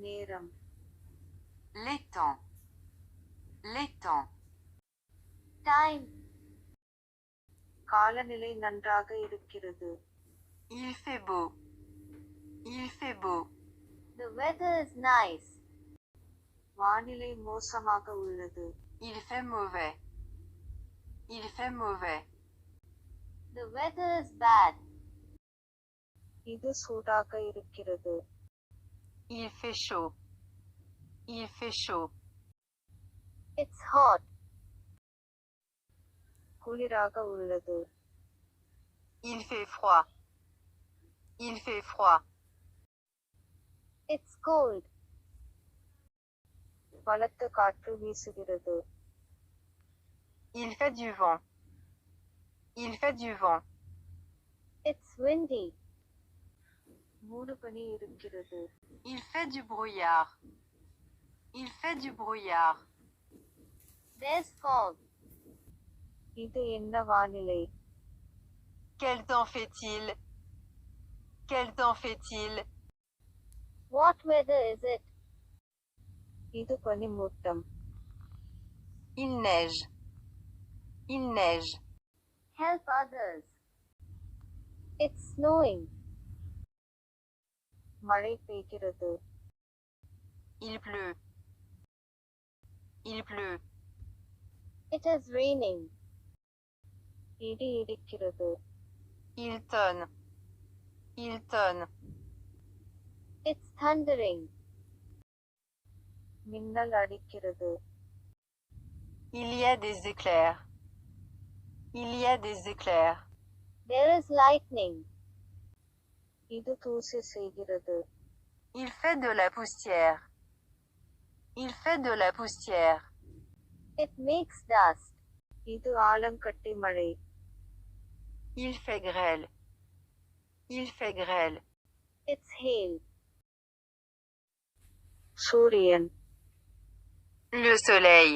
நேரம். L'étang. L'étang. Time. காலநிலை நன்றாக இருக்கிறது. Il fait beau. Il fait beau. The weather is nice. வானிலை மோசமாக உள்ளது. Il fait mauvais. Il fait mauvais. The weather is bad. இது சூடாக இருக்கிறது. Il fait chaud. Il fait chaud. It's hot. குளிராக உள்ளது. Il fait froid. Il fait froid. It's cold. பலத்த காற்று வீசுகிறது. Il fait du vent. Il fait du vent. It's windy. மூடுபனி இருக்கிறது. Il fait du brouillard. Il fait du brouillard. There's fog. இது என்ன வானிலை? Quel temps fait-il? Quel temps fait-il? What weather is it? இது பனிமூட்டம். Il neige. Il neige. Help others. It's snowing. மழை பெய்கிறது. Il pleut. Il pleut. It is raining. இடி இடிக்கிறது. Il tonne. Il tonne. It's thundering. மின்னல் அடிக்கிறது. Il y a des éclairs. Il y a des éclairs. There is lightning. இது தூசி செய்கிறது. Il fait de la poussière. Il fait de la poussière. It makes dust. இது ஆலங்கட்டி மழை. Il fait grêle. Il fait grêle. It's hail. சூரியன். Le soleil.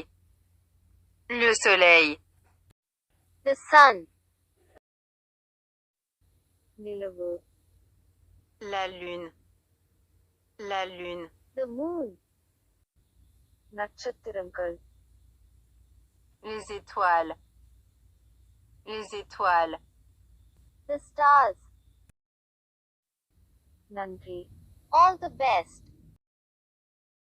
Le soleil. The sun. நிலவு. La lune. La lune. The moon. நட்சத்திரங்கள். Les étoiles. Les étoiles. The stars. நன்றி. All the best.